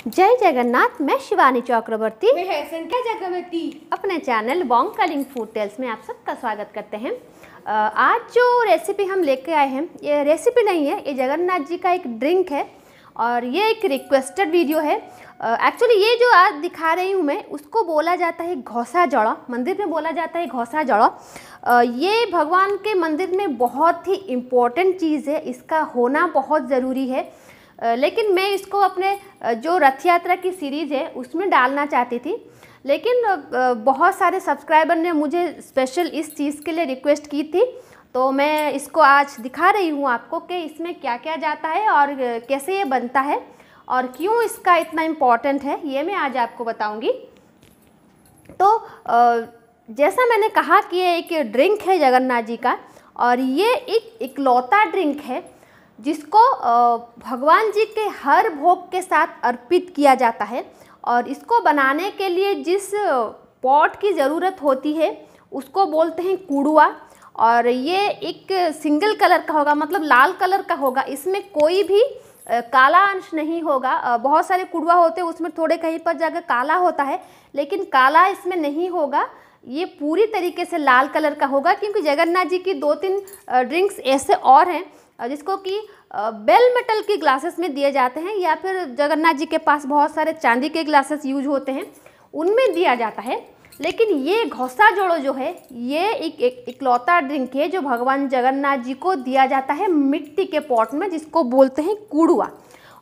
जय जगन्नाथ। मैं शिवानी चक्रवर्ती, मैं है संख्या चक्रवर्ती। अपने channel bong calling food tales में आप सबका स्वागत करते हैं। आज जो रेसिपी हम लेके आए हैं, ये रेसिपी नहीं है, ये जगन्नाथ जी का एक ड्रिंक है और ये एक रिक्वेस्टेड वीडियो है। एक्चुअली ये जो आज दिखा रही हूँ मैं, उसको बोला जाता है घोसा जड़ा। मंदिर में बोला जाता है घोसा जड़ा। ये भगवान के मंदिर में बहुत ही इम्पोर्टेंट चीज़ है, इसका होना बहुत ज़रूरी है। लेकिन मैं इसको अपने जो रथ यात्रा की सीरीज़ है उसमें डालना चाहती थी, लेकिन बहुत सारे सब्सक्राइबर ने मुझे स्पेशल इस चीज़ के लिए रिक्वेस्ट की थी, तो मैं इसको आज दिखा रही हूँ आपको कि इसमें क्या क्या जाता है और कैसे ये बनता है और क्यों इसका इतना इम्पोर्टेंट है, ये मैं आज आपको बताऊँगी। तो जैसा मैंने कहा कि ये एक ड्रिंक है जगन्नाथ जी का, और ये एक इकलौता ड्रिंक है जिसको भगवान जी के हर भोग के साथ अर्पित किया जाता है। और इसको बनाने के लिए जिस पॉट की ज़रूरत होती है उसको बोलते हैं कुड़ुआ। और ये एक सिंगल कलर का होगा, मतलब लाल कलर का होगा, इसमें कोई भी काला अंश नहीं होगा। बहुत सारे कुड़ुआ होते हैं उसमें थोड़े कहीं पर जगह काला होता है, लेकिन काला इसमें नहीं होगा। ये पूरी तरीके से लाल कलर का होगा, क्योंकि जगन्नाथ जी की 2-3 ड्रिंक्स ऐसे और हैं जिसको कि बेल मेटल के ग्लासेस में दिए जाते हैं, या फिर जगन्नाथ जी के पास बहुत सारे चांदी के ग्लासेस यूज होते हैं, उनमें दिया जाता है। लेकिन ये घोसा जोड़ो जो है, ये एक इकलौता ड्रिंक है जो भगवान जगन्नाथ जी को दिया जाता है मिट्टी के पॉट में, जिसको बोलते हैं कुड़ुआ।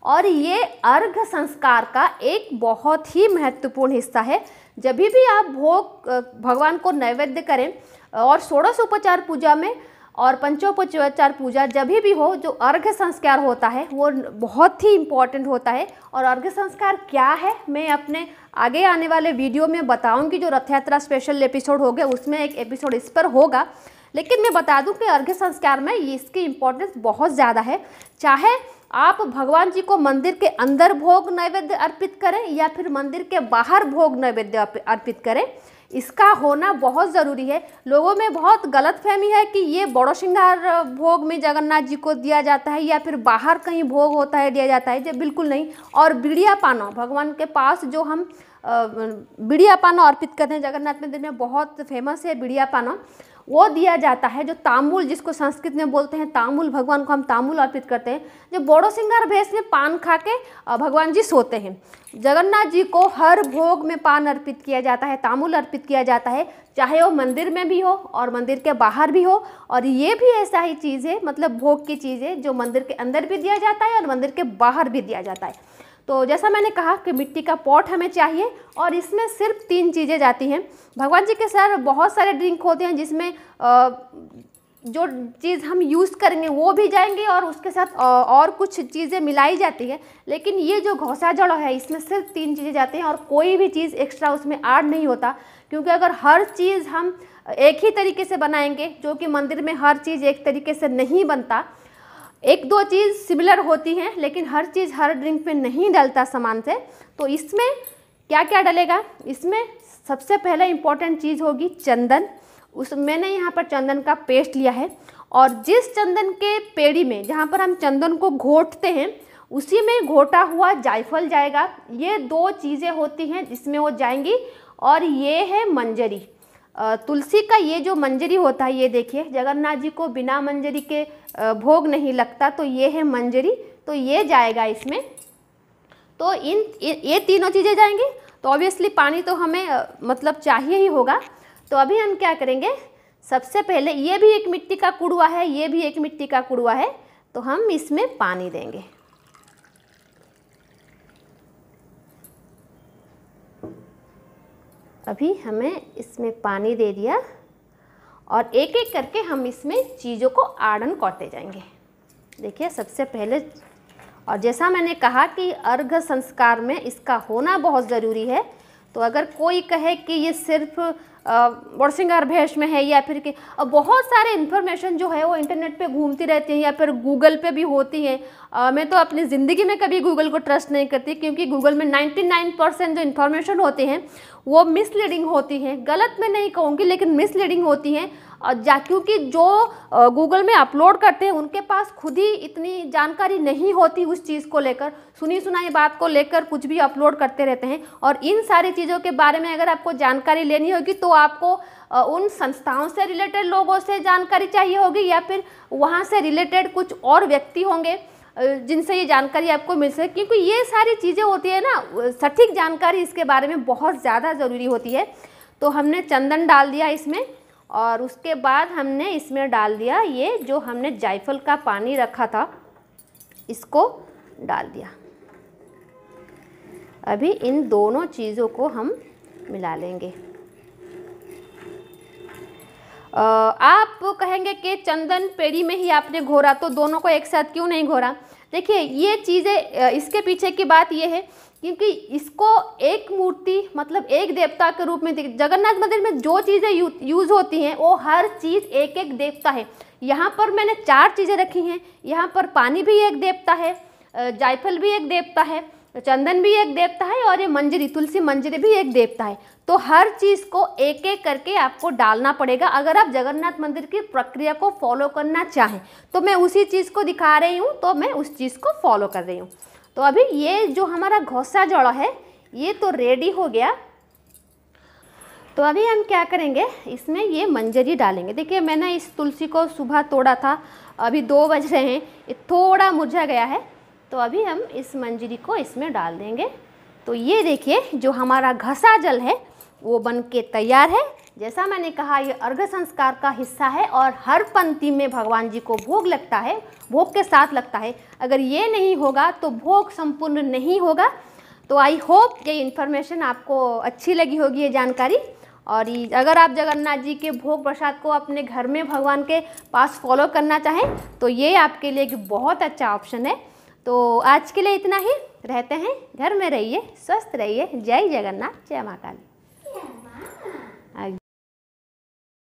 और ये अर्घ संस्कार का एक बहुत ही महत्वपूर्ण हिस्सा है। जब भी आप भोग भगवान को नैवेद्य करें, और षोडशोपचार पूजा में और पंचोपचार पूजा जब भी हो, जो अर्घ्य संस्कार होता है वो बहुत ही इम्पॉर्टेंट होता है। और अर्घ्य संस्कार क्या है मैं अपने आगे आने वाले वीडियो में बताऊंगी। जो रथ यात्रा स्पेशल एपिसोड हो गया उसमें एक एपिसोड इस पर होगा, लेकिन मैं बता दूं कि अर्घ्य संस्कार में इसकी इम्पोर्टेंस बहुत ज़्यादा है। चाहे आप भगवान जी को मंदिर के अंदर भोग नैवेद्य अर्पित करें या फिर मंदिर के बाहर भोग नैवेद्य अर्पित करें, इसका होना बहुत ज़रूरी है। लोगों में बहुत गलतफहमी है कि ये बड़ो श्रृंगार भोग में जगन्नाथ जी को दिया जाता है या फिर बाहर कहीं भोग होता है दिया जाता है, जो बिल्कुल नहीं। और बिड़िया पानो, भगवान के पास जो हम बिड़िया पानो अर्पित करते हैं, जगन्नाथ मंदिर में बहुत फेमस है बिड़िया पानो, वो दिया जाता है। जो तांबुल, जिसको संस्कृत में बोलते हैं तांबुल, भगवान को हम तांबुल अर्पित करते हैं। जो बड़ो श्रृंगार भेष में पान खा के भगवान जी सोते हैं। जगन्नाथ जी को हर भोग में पान अर्पित किया जाता है, तांबुल अर्पित किया जाता है, चाहे वो मंदिर में भी हो और मंदिर के बाहर भी हो। और ये भी ऐसा ही चीज़ है, मतलब भोग की चीज़ है जो मंदिर के अंदर भी दिया जाता है और मंदिर के बाहर भी दिया जाता है। तो जैसा मैंने कहा कि मिट्टी का पॉट हमें चाहिए, और इसमें सिर्फ 3 चीज़ें जाती हैं। भगवान जी के साथ बहुत सारे ड्रिंक होते हैं जिसमें जो चीज़ हम यूज़ करेंगे वो भी जाएंगे और उसके साथ और कुछ चीज़ें मिलाई जाती है। लेकिन ये जो घोसा जड़ा है, इसमें सिर्फ 3 चीज़ें जाती हैं और कोई भी चीज़ एक्स्ट्रा उसमें ऐड नहीं होता। क्योंकि अगर हर चीज़ हम एक ही तरीके से बनाएंगे, जो कि मंदिर में हर चीज़ एक तरीके से नहीं बनता, 1-2 चीज़ सिमिलर होती हैं, लेकिन हर चीज़ हर ड्रिंक में नहीं डलता सामान से। तो इसमें क्या क्या डलेगा, इसमें सबसे पहले इम्पॉर्टेंट चीज़ होगी चंदन। मैंने यहाँ पर चंदन का पेस्ट लिया है, और जिस चंदन के पेड़ी में जहाँ पर हम चंदन को घोटते हैं उसी में घोटा हुआ जायफल जाएगा। ये 2 चीज़ें होती हैं जिसमें वो जाएंगी। और ये है मंजरी, तुलसी का ये जो मंजरी होता है, ये देखिए जगन्नाथ जी को बिना मंजरी के भोग नहीं लगता, तो ये है मंजरी, तो ये जाएगा इसमें। तो ये तीनों चीज़ें जाएंगी। तो ऑब्वियसली पानी तो हमें मतलब चाहिए ही होगा। तो अभी हम क्या करेंगे, सबसे पहले ये भी एक मिट्टी का कुड़ुआ है, ये भी एक मिट्टी का कुड़ुआ है, तो हम इसमें पानी देंगे। अभी हमें इसमें पानी दे दिया, और एक एक करके हम इसमें चीज़ों को आड़न करते जाएंगे। देखिए सबसे पहले, और जैसा मैंने कहा कि अर्घ संस्कार में इसका होना बहुत ज़रूरी है। तो अगर कोई कहे कि ये सिर्फ बड़ो श्रृंगार भेष में है, या फिर कि बहुत सारे इन्फॉर्मेशन जो है वो इंटरनेट पे घूमती रहती हैं या फिर गूगल पे भी होती हैं। मैं तो अपनी ज़िंदगी में कभी गूगल को ट्रस्ट नहीं करती, क्योंकि गूगल में 99% जो इन्फॉर्मेशन होती हैं वो मिसलीडिंग होती हैं। गलत मैं नहीं कहूँगी, लेकिन मिसलीडिंग होती हैं। और क्योंकि जो गूगल में अपलोड करते हैं उनके पास खुद ही इतनी जानकारी नहीं होती उस चीज़ को लेकर, सुनी सुनाई बात को लेकर कुछ भी अपलोड करते रहते हैं। और इन सारी चीज़ों के बारे में अगर आपको जानकारी लेनी होगी तो आपको उन संस्थाओं से रिलेटेड लोगों से जानकारी चाहिए होगी, या फिर वहाँ से रिलेटेड कुछ और व्यक्ति होंगे जिनसे ये जानकारी आपको मिल सके, क्योंकि ये सारी चीज़ें होती है ना, सटीक जानकारी इसके बारे में बहुत ज़्यादा ज़रूरी होती है। तो हमने चंदन डाल दिया इसमें, और उसके बाद हमने इसमें डाल दिया ये जो हमने जायफल का पानी रखा था, इसको डाल दिया। अभी इन दोनों चीज़ों को हम मिला लेंगे। आप कहेंगे कि चंदन पेड़ी में ही आपने घोरा, तो दोनों को एक साथ क्यों नहीं घोरा? देखिए ये चीज़ें, इसके पीछे की बात ये है क्योंकि इसको एक मूर्ति मतलब एक देवता के रूप में, जगन्नाथ मंदिर में जो चीज़ें यूज़ होती हैं वो हर चीज़ एक एक देवता है। यहाँ पर मैंने 4 चीज़ें रखी हैं। यहाँ पर पानी भी एक देवता है, जायफल भी एक देवता है, चंदन भी एक देवता है, और ये मंजरी, तुलसी मंजरी भी एक देवता है। तो हर चीज़ को एक एक करके आपको डालना पड़ेगा अगर आप जगन्नाथ मंदिर की प्रक्रिया को फॉलो करना चाहें। तो मैं उसी चीज़ को दिखा रही हूँ, तो मैं उस चीज़ को फॉलो कर रही हूँ। तो अभी ये जो हमारा घोसा जोड़ा है ये तो रेडी हो गया। तो अभी हम क्या करेंगे, इसमें ये मंजरी डालेंगे। देखिए मैंने इस तुलसी को सुबह तोड़ा था, अभी 2 बज रहे हैं, ये थोड़ा मुरझा गया है। तो अभी हम इस मंजरी को इसमें डाल देंगे। तो ये देखिए जो हमारा घसा जल है वो बन के तैयार है। जैसा मैंने कहा ये अर्घ्य संस्कार का हिस्सा है और हर पंक्ति में भगवान जी को भोग लगता है, भोग के साथ लगता है। अगर ये नहीं होगा तो भोग संपूर्ण नहीं होगा। तो आई होप ये इन्फॉर्मेशन आपको अच्छी लगी होगी, ये जानकारी। और अगर आप जगन्नाथ जी के भोग प्रसाद को अपने घर में भगवान के पास फॉलो करना चाहें तो ये आपके लिए एक बहुत अच्छा ऑप्शन है। तो आज के लिए इतना ही, रहते हैं, घर में रहिए, स्वस्थ रहिए। जय जगन्नाथ, जय महाकाली।